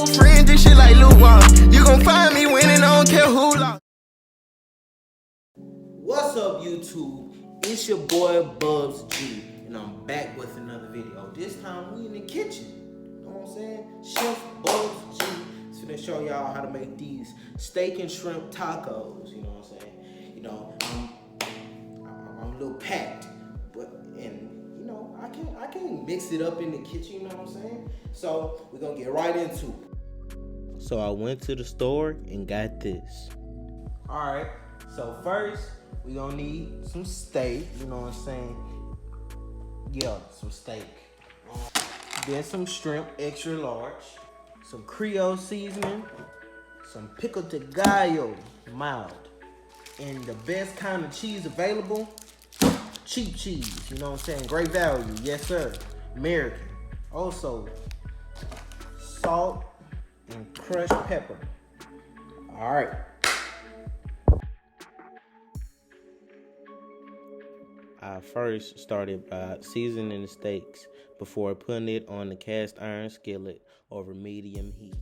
old friends, this shit like Luke Walsh. You gon' find me winning, I don't care who lost. What's up, YouTube? It's your boy BubbsssG, and I'm back with another video. This time we in the kitchen. You know what I'm saying? Chef BubbsssG is gonna show y'all how to make these steak and shrimp tacos. You know what I'm saying? You know, I'm a little packed, you know, I can't mix it up in the kitchen. You know what I'm saying? So we're gonna get right into it. So I went to the store and got this. All right. So first, we gonna need some steak, you know what I'm saying? Yeah, some steak. Then some shrimp, extra large. Some Creole seasoning. Some pico de gallo, mild. And the best kind of cheese available, cheap cheese, you know what I'm saying? Great value, yes sir, American. Also, salt and crushed pepper. All right. I first started by seasoning the steaks before putting it on the cast iron skillet over medium heat.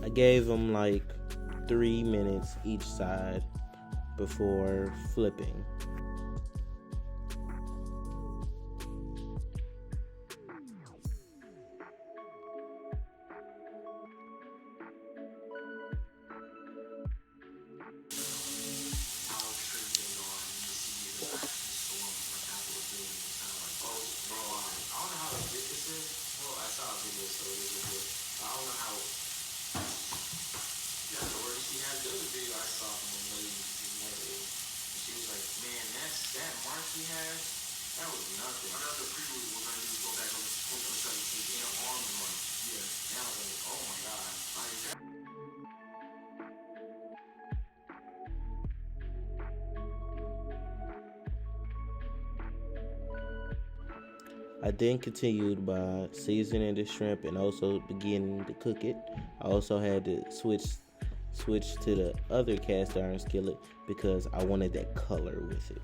I gave them like 3 minutes each side before flipping. She had, that was nothing. I know the preview was going to go back on 2017 in arms money. Yeah. And I was like, oh my God. I then continued by seasoning the shrimp and also beginning to cook it. I also had to switch to the other cast iron skillet because I wanted that color with it.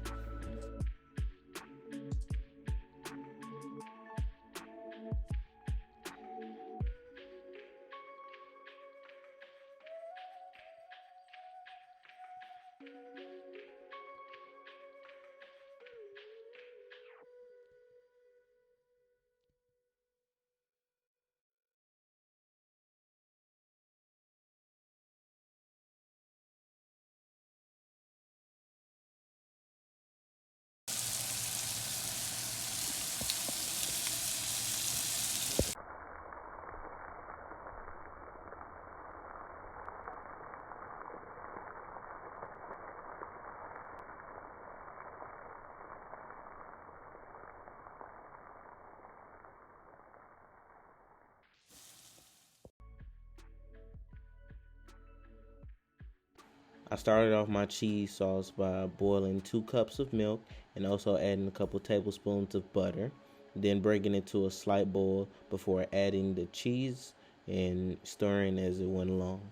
I started off my cheese sauce by boiling 2 cups of milk and also adding a couple tablespoons of butter, then bringing it to a slight boil before adding the cheese and stirring as it went along.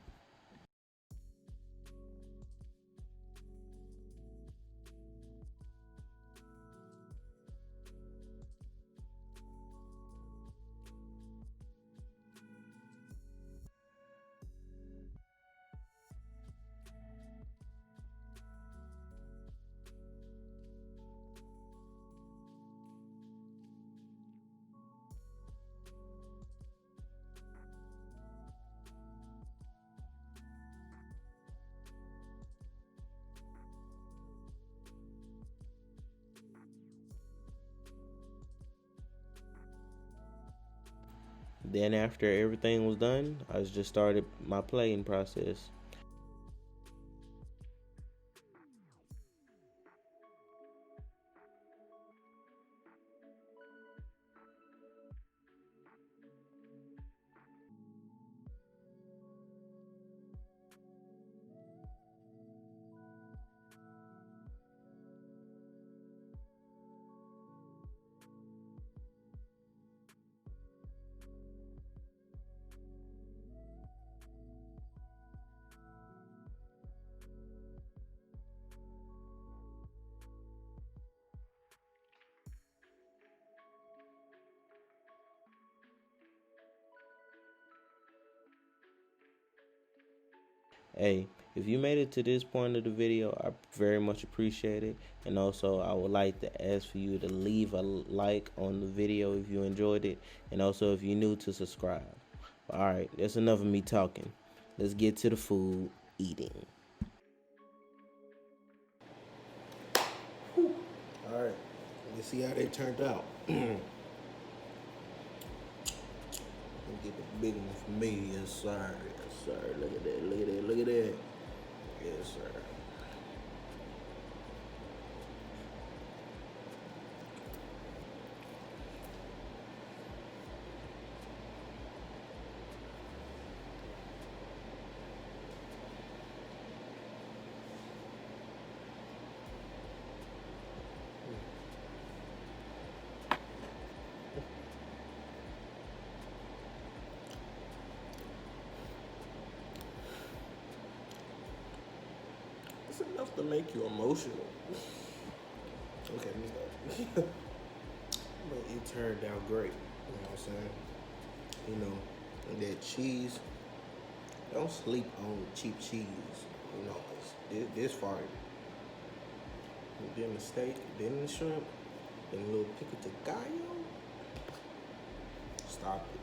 Then after everything was done, I just started my plating process. Hey, if you made it to this point of the video, I very much appreciate it. And also, I would like to ask for you to leave a like on the video if you enjoyed it. And also, if you're new, to subscribe. Alright, that's enough of me talking. Let's get to the food eating. Alright, let's see how they turned out. Get the big one for me, yes sir, yes sir. Look at that, look at that, look at that. Yes sir. It's enough to make you emotional. Okay, let me stop. But it turned out great. You know what I'm saying? You know, and that cheese, don't sleep on cheap cheese. You know, this fire. Then the steak, then the shrimp, then a little pico de gallo. Stop it.